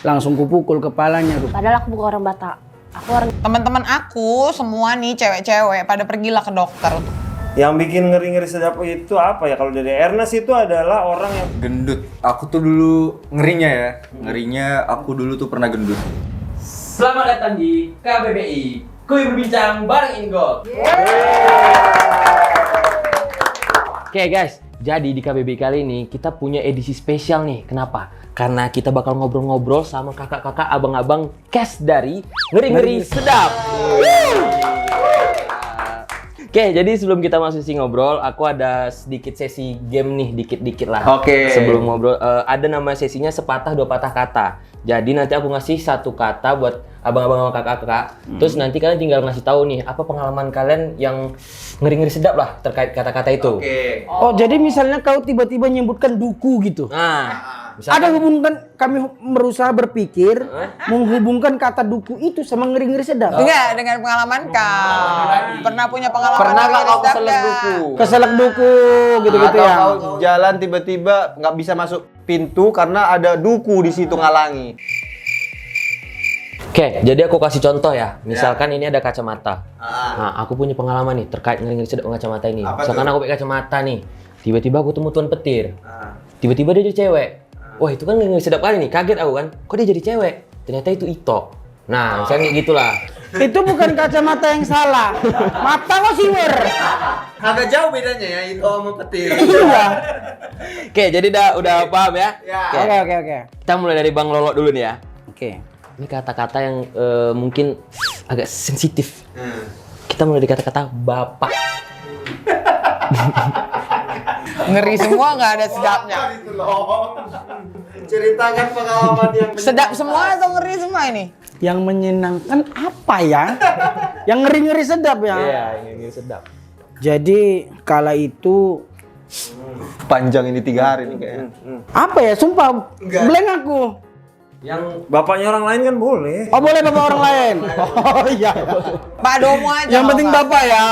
Langsung kupukul kepalanya. Padahal aku bukan orang Batak. Aku orang... Teman-teman aku semua nih cewek-cewek pada pergilah ke dokter. Yang bikin ngeri-ngeri sedap itu apa ya? Kalau dari Ernest itu adalah orang yang gendut. Aku tuh dulu ngerinya ya. Ngerinya aku dulu tuh pernah gendut. Selamat datang di KBBI. Kuy berbincang bareng Ingo. Oke guys, jadi di KBBI kali ini kita punya edisi spesial nih. Kenapa? Karena kita bakal ngobrol-ngobrol sama kakak-kakak, abang-abang cast dari Ngeri-Ngeri Sedap. Oke, jadi sebelum kita masuk sesi ngobrol, aku ada sedikit sesi game nih, dikit-dikit lah. Oke. Sebelum ngobrol, ada nama sesinya sepatah dua patah kata. Jadi nanti aku ngasih satu kata buat abang-abang sama kakak-kakak. Terus nanti kalian tinggal ngasih tahu nih, apa pengalaman kalian yang ngeri-ngeri sedap lah terkait kata-kata itu. Oke. Oh, jadi misalnya kau tiba-tiba menyebutkan duku gitu. Nah, Ada hubungan, kami berusaha berpikir menghubungkan kata duku itu sama ngeri-ngeri sedap. Enggak, dengan pengalaman kau. Pernah punya pengalaman Pernah nggak ngeri kau sedap keselak nggak? duku? Keselak duku gitu-gitu Atau ya. kau jalan tiba-tiba nggak bisa masuk pintu karena ada duku di situ ngalangi. Oke, jadi aku kasih contoh ya. Misalkan ini ada kacamata. Nah, aku punya pengalaman nih terkait ngeri-ngeri sedap kacamata ini. Apa Misalkan tuh? aku pakai kacamata nih, tiba-tiba aku temu tuan petir. Tiba-tiba dia jadi cewek. Wah, itu kan ngeri-ngeri sedap kali nih. Kaget aku kan. Kok dia jadi cewek? Ternyata itu Ito. Nah, misalnya kayak gitulah. Itu bukan kacamata yang salah. Mata lo siwer. Agak jauh bedanya ya itu sama petir. Iya. Oke, jadi udah paham ya? Ya. Oke. Kita mulai dari Bang Lolo dulu nih ya. Oke. Ini kata-kata yang mungkin agak sensitif. Kita mulai dari kata-kata bapak. Ngeri semua nggak ada sedapnya. Ceritakan pengalaman yang Sedap semua atau ngeri semua ini? Yang menyenangkan apa ya? Yang ngeri-ngeri sedap ya. Iya, ngeri sedap. Jadi kala itu panjang ini 3 hari nih kayaknya. apa ya? Sumpah blank aku. Yang bapaknya orang lain kan boleh. Oh boleh bapak orang lain. Oh iya. Pak Domo aja. Yang penting Bapak. bapak ya.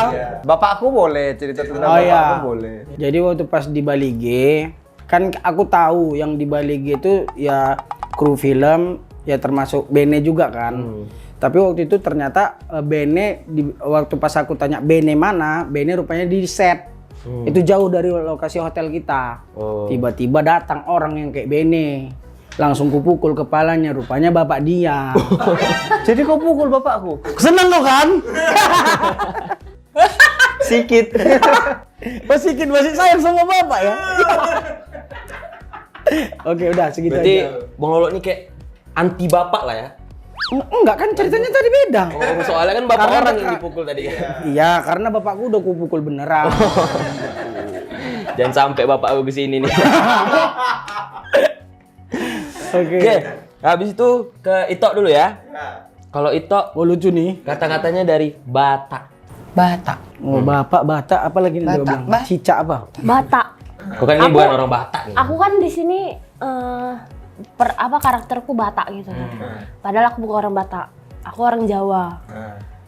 Bapakku boleh cerita tentang Oh iya. bapakku boleh. Jadi waktu pas di Bali G, kan aku tahu yang di Bali G itu ya kru film, ya termasuk Bene juga kan. Tapi waktu itu ternyata Bene, waktu pas aku tanya Bene mana, Bene rupanya di set. Itu jauh dari lokasi hotel kita. Tiba-tiba datang orang yang kayak Bene. Langsung kupukul kepalanya, rupanya bapak dia. Jadi kau pukul bapakku? Seneng lo kan? Sikit. Sedikit masih sayang sama bapak ya. Oke udah segitu berarti aja. Bang Lolo ini kayak anti bapak lah ya. Enggak kan ceritanya tadi beda. Oh, soalnya kan bapak Karena orang yang dekat. dipukul tadi. Iya, karena bapakku udah kupukul beneran. Jangan sampai bapak aku kesini nih. Oke. Oke, habis itu ke Ito dulu ya. Kalau Ito, Oh lucu nih. kata-katanya dari Batak. Batak. Oh, bapak Batak apa lagi nih dia Batak, bilang? Bah. Cicak apa? Batak. Kok kan ini Aku- bukan orang Batak nih. Aku kan di sini karakterku Batak gitu. Padahal aku bukan orang Batak. Aku orang Jawa.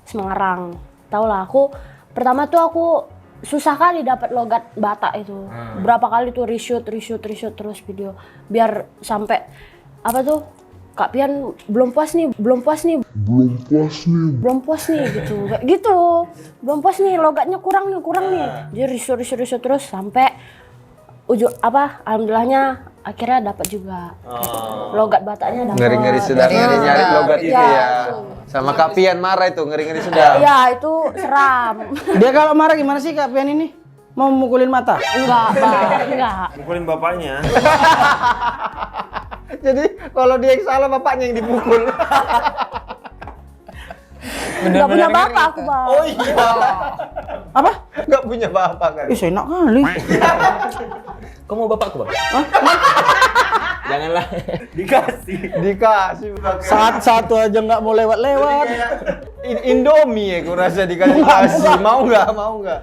Semarang. Tau lah aku pertama tuh aku susah kali dapat logat Batak itu. Berapa kali tuh reshoot terus video biar sampai apa tuh Kak Pian belum puas nih gitu. Kayak gitu. Belum puas nih logatnya kurang nih. Jadi reshoot terus sampai alhamdulillahnya akhirnya dapat juga. Logat Bataknya dapat. Ngeri-ngeri sedap, Ngeri-ngeri nyari sedap. logat itu Iya. ya. Sama Kak Pian marah itu, ngeri-ngeri sedap. Ya itu seram. Dia kalau marah gimana sih Kak Pian ini? Mau mukulin mata? Enggak, Bang. Enggak. Mukulin bapaknya. Jadi kalau dia yang salah bapaknya yang dipukul. Enggak punya bapak aku, Bang. Oh iya. Apa? Nggak punya bapak kan? Ih, enak kali. Kau mau bapakku, Bang? Janganlah. Dikasih. Saat satu aja nggak mau lewat-lewat. Indomie ya, aku rasa dikasih. Mau nggak?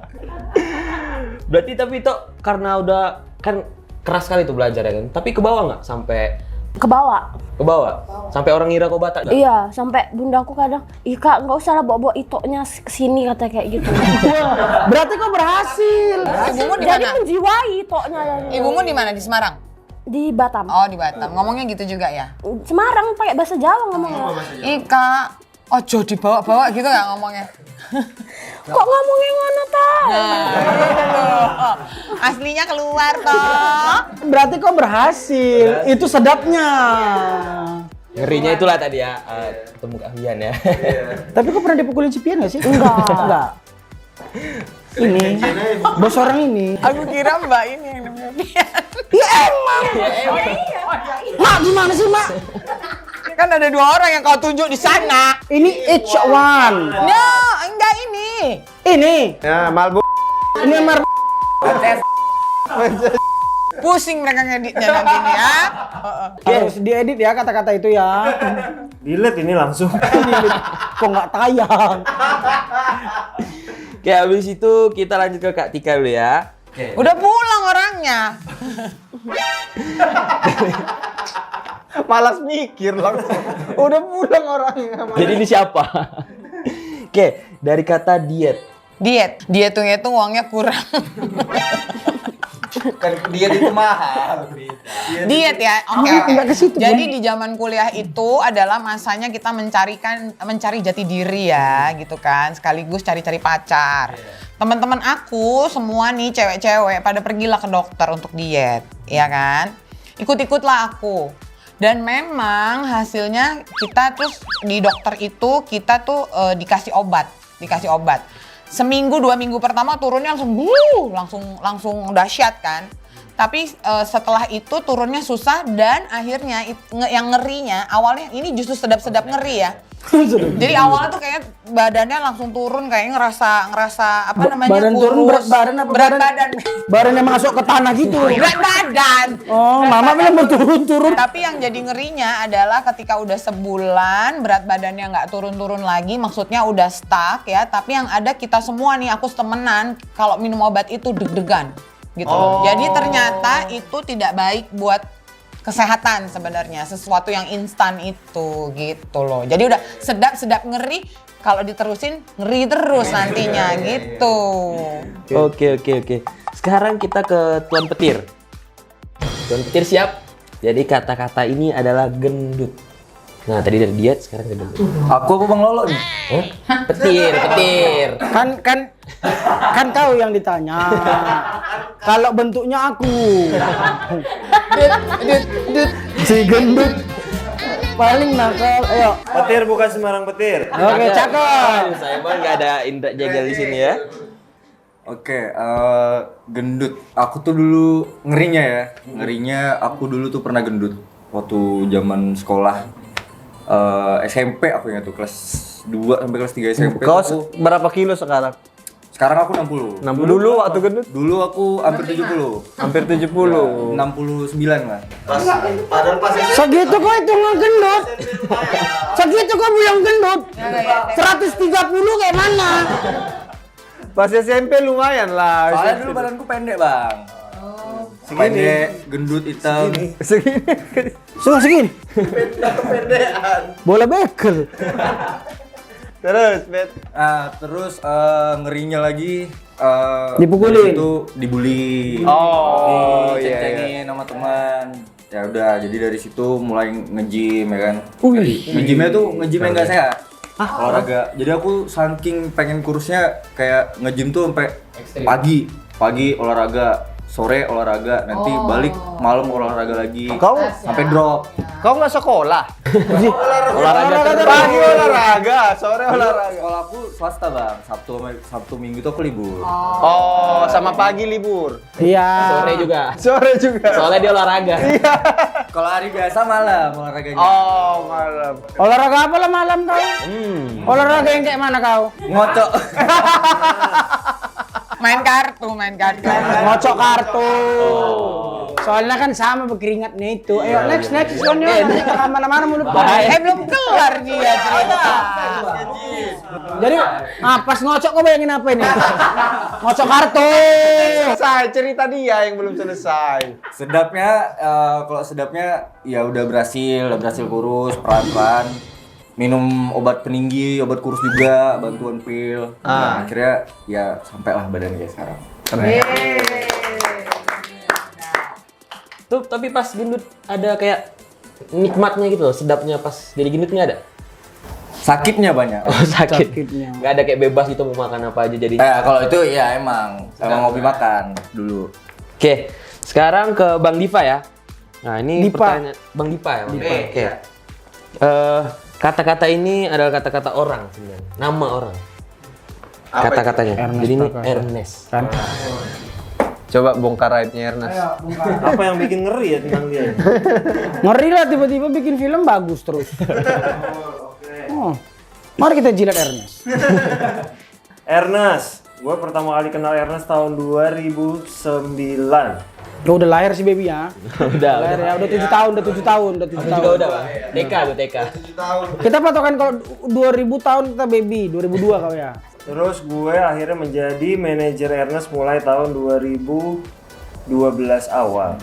Berarti tapi Ito karena udah kan keras sekali tuh belajar ya kan. Tapi ke bawah nggak sampai Ke bawah. ke bawah? Sampai orang ngira kau Batak nggak? Iya, sampai bundaku kadang, "Ih, Kak, nggak usah lah bawa-bawa itoknya ke sini," kata kayak gitu. Berarti kau berhasil. Ibumu di Jadi mana? menjiwai itoknya. Ibumu di mana? Di Semarang? Di Batam. Oh, di Batam. Ngomongnya gitu juga ya? Semarang pakai bahasa Jawa ngomongnya. Ika, ojo dibawa-bawa gitu nggak ngomongnya? Kok ngomongnya ngono ta? Oh, aslinya keluar toh. Berarti kau berhasil. Itu sedapnya. Ngerinya itulah tadi ya, ketemu Kak Fian ya. Tapi kau pernah dipukulin si Pian gak sih? Enggak. Enggak. Ini bos orang ini. Aku kira Mbak ini yang namanya Pian. Ya emang. Mak gimana sih mak? Kan ada 2 orang yang kau tunjuk di sana. Ini H1. No, enggak ini. Ini. Ya, Malbo. Ini Mar. Pusing mereka ngeditnya nanti nih ya. Harus diedit ya kata-kata itu ya. Delete ini langsung. Kok nggak tayang? Oke, habis itu kita lanjut ke Kak Tika dulu ya. Udah pulang orangnya. Malas mikir langsung. Udah pulang orangnya. Jadi ini siapa? Oke, dari kata diet. Diet. Diet-hitung uangnya kurang. Kan dia itu mahal. Diet ya. Oke. Nggak ke situ, Jadi di zaman kuliah itu adalah masanya kita mencari jati diri ya, gitu kan. Sekaligus cari-cari pacar. Teman-teman aku semua nih cewek-cewek pada pergilah ke dokter untuk diet, ya kan? Ikut-ikutlah aku. Dan memang hasilnya kita terus di dokter itu kita tuh dikasih obat. Seminggu 2 minggu pertama turunnya langsung dahsyat kan. Tapi setelah itu turunnya susah dan akhirnya yang ngerinya awalnya ini justru sedap-sedap ngeri ya. Jadi awalnya tuh kayak badannya langsung turun kayak ngerasa apa namanya Badan turun, kurus. berat badan apa? Berat badan. Badannya masuk ke tanah gitu. Berat badan. Oh, mama bilang berturun-turun. Tapi yang jadi ngerinya adalah ketika udah sebulan berat badannya nggak turun-turun lagi, maksudnya udah stuck ya. Tapi yang ada kita semua nih, aku temenan kalau minum obat itu deg-degan gitu loh. Jadi ternyata itu tidak baik buat kesehatan sebenarnya, sesuatu yang instan itu gitu loh. Jadi udah sedap ngeri, kalau diterusin ngeri terus nantinya gitu. Oke. Sekarang kita ke Tuan Petir. Tuan Petir siap? Jadi kata-kata ini adalah gendut. Nah, tadi dari diet, sekarang ke gendut. Aku apa Bang Lolo nih? Petir. Kan kau yang ditanya. Kalau bentuknya aku. Si gendut. Paling nakal. Ayo. Petir bukan sembarang petir. Oke, cakep. Saya bang nggak ada Indra Jegel di sini ya. Oke, gendut. Aku tuh dulu ngerinya aku dulu tuh pernah gendut waktu zaman sekolah SMP. Aku ingat tuh kelas 2 sampai kelas 3 SMP. Kau Aku, berapa kilo sekarang? sekarang aku 60. 60 dulu waktu gendut? Dulu aku hampir 70. Hampir 70. 69 lah. Segitu kok itu ngegendut. Segitu kok yang gendut. 130 kayak mana? Pas SMP lumayan lah. Soalnya dulu badanku pendek, Bang. Pendek, gendut, hitam. Segini. Segini. Bola bekel. Terus, Bet. Terus ngerinya lagi Dipukulin. itu dibully. Oh, iya, Diceng-cengin sama teman. Ya udah, jadi dari situ mulai nge-gym ya kan. Nge-gymnya tuh nge-gym yang nggak sehat. Olahraga. Jadi aku saking pengen kurusnya kayak nge-gym tuh sampai pagi olahraga, sore olahraga, nanti balik malam olahraga lagi. Kau Sampai drop. Kau nggak sekolah? Olahraga Pagi olahraga, sore olahraga. Sekolahku swasta, Bang. Sabtu Minggu tuh aku libur. Oh, sama pagi libur. Iya. sore juga. Sore juga. Soalnya dia olahraga. Kalau hari biasa malam olahraganya. Oh, malam. Olahraga apa lah malam kau? Olahraga yang kayak mana kau? Ngocok. Main kartu. Ngocok kartu. Soalnya kan sama berkeringat nih itu. Ayo next selanjutnya. Mana-mana mulut kau. Belum kelar dia cerita. Jadi pas ngocok kau bayangin apa ini? Ngocok kartu. Selesai cerita dia yang belum selesai. Sedapnya, kalau sedapnya ya udah berhasil kurus pelan-pelan. Minum obat peninggi, obat kurus juga, bantuan pil. Nah, akhirnya ya sampailah badan kayak sekarang. Tuh, tapi pas gendut ada kayak nikmatnya gitu loh, sedapnya pas jadi gendut ini ada. Sakitnya banyak. Oh, sakit. Sakitnya. Nggak ada kayak bebas gitu mau makan apa aja jadi. Kalau itu ya emang sama hobi makan dulu. Oke, sekarang ke Bang Diva ya. Nah, ini Dipa. pertanyaan Bang Dipa ya, Bang. Oke. Kata-kata ini adalah kata-kata orang sebenarnya, nama orang. Kata-katanya. Ernest Jadi ini Prakasa. Ernest. Kan? Coba bongkar raibnya Ernest. Apa yang bikin ngeri ya tentang dia? Ngeri lah tiba-tiba bikin film bagus terus. Oh. Mari kita jilat Ernest. Ernest. Gue pertama kali kenal Ernest tahun 2009. Lo udah lahir sih baby ya. Udah, Lahir ya, udah 7 tahun, udah 7 tahun, udah 7 tahun. juga udah, Bang. TK tuh, TK. Kita patokan kalau 2000 tahun kita baby, 2002 kau ya. Terus gue akhirnya menjadi manajer Ernest mulai tahun 2012 awal.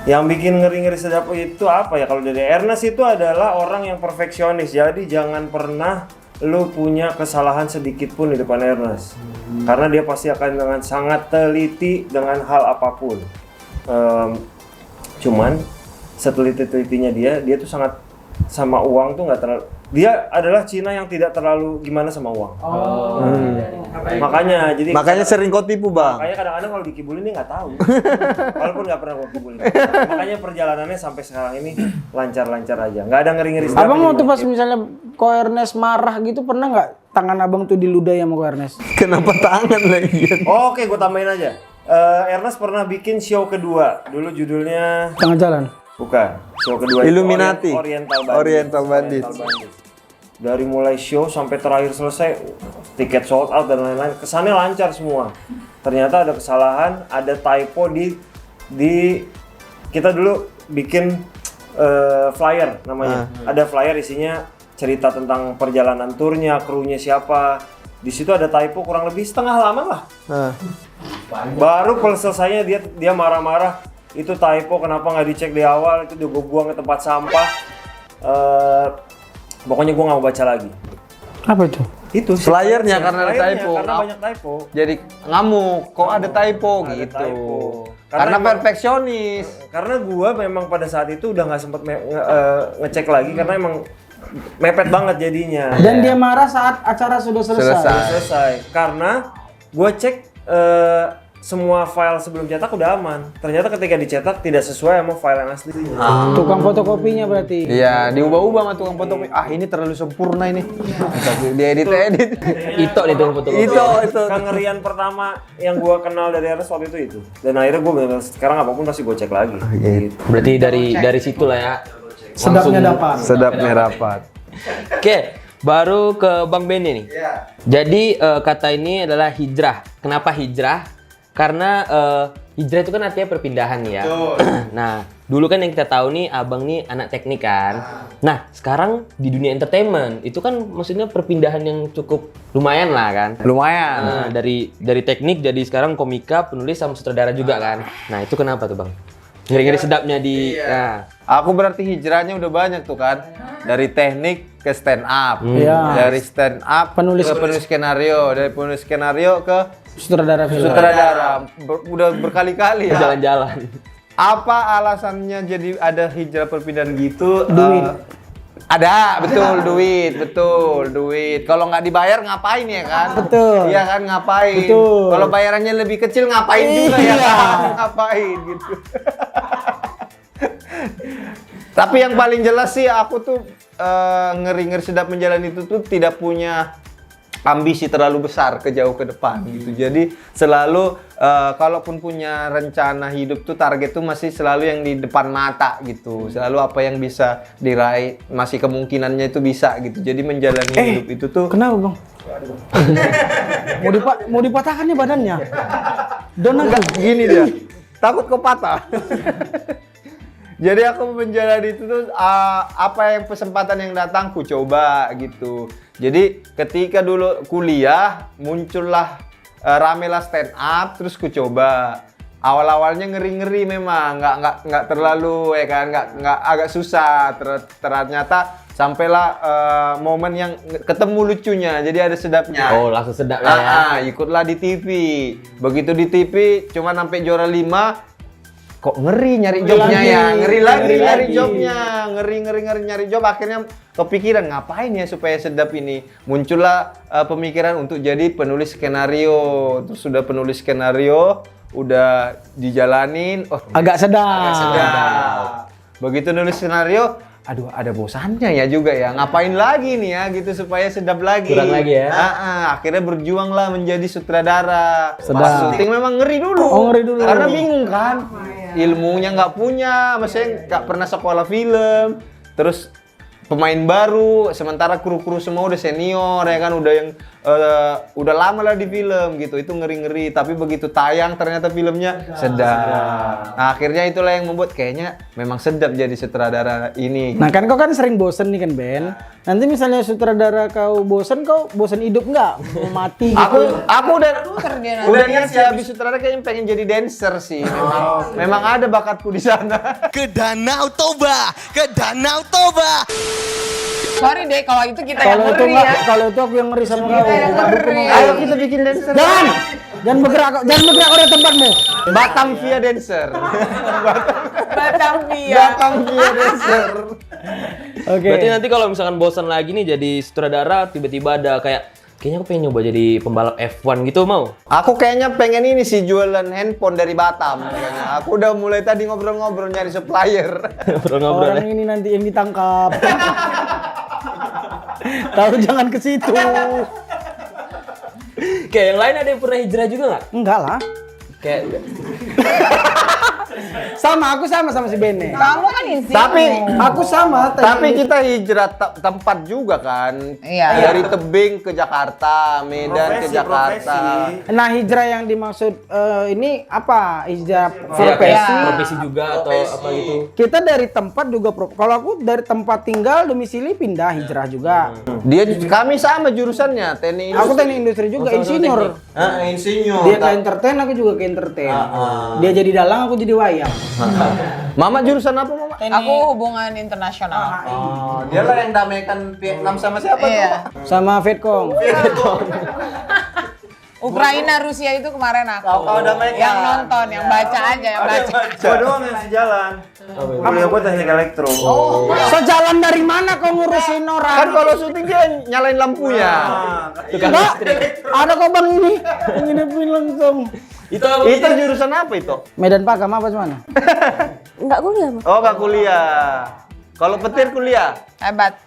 Yang bikin ngeri-ngeri sedap itu apa ya? Kalau dari Ernest itu adalah orang yang perfeksionis. Jadi jangan pernah lu punya kesalahan sedikit pun di depan Ernest. Karena dia pasti akan dengan sangat teliti dengan hal apapun. Cuman seteliti-telitinya dia tuh sangat sama uang tuh nggak terlalu. Dia adalah Cina yang tidak terlalu gimana sama uang. Makanya Sering kau tipu, Bang. Makanya kadang-kadang kalau dikibulin dia nggak tahu. Walaupun nggak pernah gue kibulin. Makanya perjalanannya sampai sekarang ini lancar-lancar aja. Nggak ada ngeri-ngeri sedap. Abang waktu pas misalnya ko Ernest marah gitu pernah nggak tangan abang tuh diludahi sama ko Ernest? Kenapa tangan lagi? Oke, gue tambahin aja. Ernest pernah bikin show kedua. Dulu judulnya Tengah jalan. bukan. Show kedua itu Illuminati. Oriental Bandits. Dari mulai show sampai terakhir selesai, tiket sold out dan lain-lain. Kesannya lancar semua. Ternyata ada kesalahan, ada typo di kita dulu bikin flyer namanya. Ada flyer isinya cerita tentang perjalanan turnya, krunya siapa. Di situ ada typo kurang lebih setengah halaman lah. Baru selesainya dia marah-marah. Itu typo, kenapa nggak dicek di awal? Itu gue buang ke tempat sampah. Pokoknya gue nggak mau baca lagi. Apa itu? Itu Flyernya karena ada typo. Karena banyak typo. Jadi ngamuk, kok ada typo Ada gitu. typo. Karena emang- perfeksionis. Karena gue memang pada saat itu udah nggak sempet ngecek lagi karena emang mepet banget jadinya. Dan dia marah saat acara sudah selesai. Selesai. Karena gue cek semua file sebelum cetak udah aman. Ternyata ketika dicetak tidak sesuai sama file yang aslinya. Tukang fotokopinya berarti. Iya, diubah-ubah sama tukang fotokopi. Ah, ini terlalu sempurna ini. Dia edit. Itu nih tuh foto. Itu. Kengerian pertama yang gue kenal dari Ernest waktu itu. Dan akhirnya gue bener sekarang apapun pasti gue cek lagi. Gitu. Berarti dari situ lah ya. Sedapnya dapat. Sedapnya rapat. Oke, baru ke Bang Bene nih. Jadi kata ini adalah hijrah. Kenapa hijrah? Karena hijrah itu kan artinya perpindahan ya. Nah, dulu kan yang kita tahu nih abang nih anak teknik kan. Nah, sekarang di dunia entertainment itu kan maksudnya perpindahan yang cukup lumayan lah kan. Lumayan. Nah, dari teknik jadi sekarang komika, penulis sama sutradara juga kan. Nah, itu kenapa tuh, Bang? Ngeri-ngeri sedapnya di nah. Aku berarti hijrahnya udah banyak tuh kan. Dari teknik ke stand up. Iya. Dari stand up Penulis. ke penulis skenario. Dari penulis skenario ke Sutradara film. sutradara. Udah berkali-kali ya. Jalan-jalan. Apa alasannya jadi ada hijrah perpindahan gitu? Duit. Ada, betul, duit. Kalau nggak dibayar ngapain ya kan? Betul. Iya kan ngapain? Betul. Kalau bayarannya lebih kecil ngapain juga ya Iya. kan? Ngapain gitu. Tapi yang paling jelas sih aku tuh ngeri-ngeri sedap menjalani itu tuh tidak punya ambisi terlalu besar ke jauh ke depan gitu. Jadi selalu kalaupun punya rencana hidup tuh target tuh masih selalu yang di depan mata gitu. Selalu apa yang bisa diraih, masih kemungkinannya itu bisa gitu. Jadi menjalani hidup itu tuh Kenapa bang? mau dipatahkan nih badannya? enggak gini dia. Takut kau patah. Jadi aku menjalani itu tuh apa yang kesempatan yang datang ku coba gitu. Jadi ketika dulu kuliah muncullah ramelah stand up terus ku coba. Awal-awalnya ngeri-ngeri memang, nggak terlalu ya kan, nggak agak susah. Ternyata sampailah momen yang ketemu lucunya, jadi ada sedapnya. Oh, langsung sedap ya. Ikutlah di TV. Begitu di TV cuma sampai juara 5. kok ngeri nyari jobnya lagi, ya, ngeri lagi ngeri nyari lagi. jobnya, ngeri nyari job. Akhirnya kepikiran ngapain ya supaya sedap ini. Muncullah pemikiran untuk jadi penulis skenario. Terus sudah penulis skenario, udah dijalanin, Agak sedap. sedap. Begitu nulis skenario, aduh ada bosannya ya juga ya, ngapain lagi nih ya gitu supaya sedap lagi. Kurang lagi ya. Akhirnya berjuanglah menjadi sutradara. Sedap. Pas syuting memang ngeri dulu. Oh, ngeri dulu. Karena bingung kan, ilmunya nggak punya, maksudnya nggak pernah sekolah film, terus pemain baru, sementara kru-kru semua udah senior ya kan, udah yang udah lama lah di film gitu. Itu ngeri-ngeri, tapi begitu tayang ternyata filmnya sedap. Nah, akhirnya itulah yang membuat kayaknya memang sedap jadi sutradara ini. Nah kan kau kan sering bosen nih kan Ben. Nanti misalnya sutradara kau bosen hidup nggak? Mau mati gitu. Aku udah dia udah niat sih habis sutradara kayaknya pengen jadi dancer sih. Memang ada bakatku di sana. Ke Danau Toba, ke Danau Toba. Sorry deh kalau itu kita yang Kalau itu ngeri nggak, ya. kalau itu aku yang ngeri sama kau. yang Nggak dukung ngeri. aku. Ayo kita bikin dancer. Jangan bergerak dari tempatmu. Batam via dancer. Batavia. Batam via dancer. Oke. Berarti nanti kalau misalkan bosan lagi nih jadi sutradara, tiba-tiba ada kayaknya aku pengen nyoba jadi pembalap F1 gitu, mau? Aku kayaknya pengen ini sih jualan handphone dari Batam. Kayaknya. Aku udah mulai tadi ngobrol-ngobrol nyari supplier. Ngobrol-ngobrol Orang ini nanti yang ditangkap. Tahu jangan ke situ. Kayak yang lain ada yang pernah hijrah juga nggak? Enggak lah. Kayak Aku sama si Bene. Kamu kan insinyur. Tapi Aku sama. Tapi kita hijrah tempat juga kan. Iya. Dari Tebing ke Jakarta, Medan ke Jakarta. Nah hijrah yang dimaksud ini apa? Hijrah kayak profesi. profesi juga atau apa gitu. Kita dari tempat juga kalau aku dari tempat tinggal domisili pindah hijrah juga. Kami sama jurusannya, teknik industri. Aku teknik industri juga insinyur. Insinyur. Dia ke entertain, aku juga ke entertain. Dia jadi dalang, aku jadi wayang. Mama jurusan apa, Mama? Aku hubungan internasional. Dia lah yang damaikan Vietnam sama siapa Iya. Sama Vietcong. Ukraina, Rusia itu kemarin aku. Kau damaikan. Yang nonton, yang baca aja, yang baca. Gua doang yang sejalan. Kuliah gua teknik elektro. Sejalan dari mana kau ngurusin Kan orang? kalau syuting dia nyalain lampunya. Enggak, ada kok bang ini. Yang ini pun langsung. Itu jurusan apa itu? Medan Pakam apa mana? Enggak kuliah, Bang. Oh, nggak kuliah. Kalau petir kuliah. Hebat.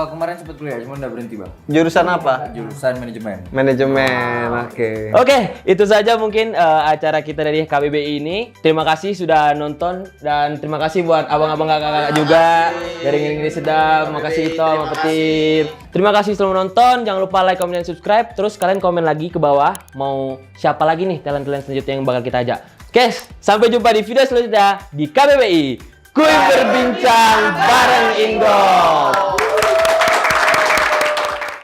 Kemarin sempat kuliah, cuma udah berhenti bang. Jurusan apa? Jurusan manajemen. Manajemen. Oke. Oke, itu saja mungkin acara kita dari KBBI ini. Terima kasih sudah nonton dan terima kasih buat abang-abang kakak-kakak juga dari Ngiri Sedap. Makasih Ito, sama Petir. Terima kasih sudah menonton. Jangan lupa like, comment, dan subscribe. Terus kalian komen lagi ke bawah mau siapa lagi nih talent-talent selanjutnya yang bakal kita ajak. Oke, sampai jumpa di video selanjutnya di KBBI. Kuy berbincang bareng Ingo.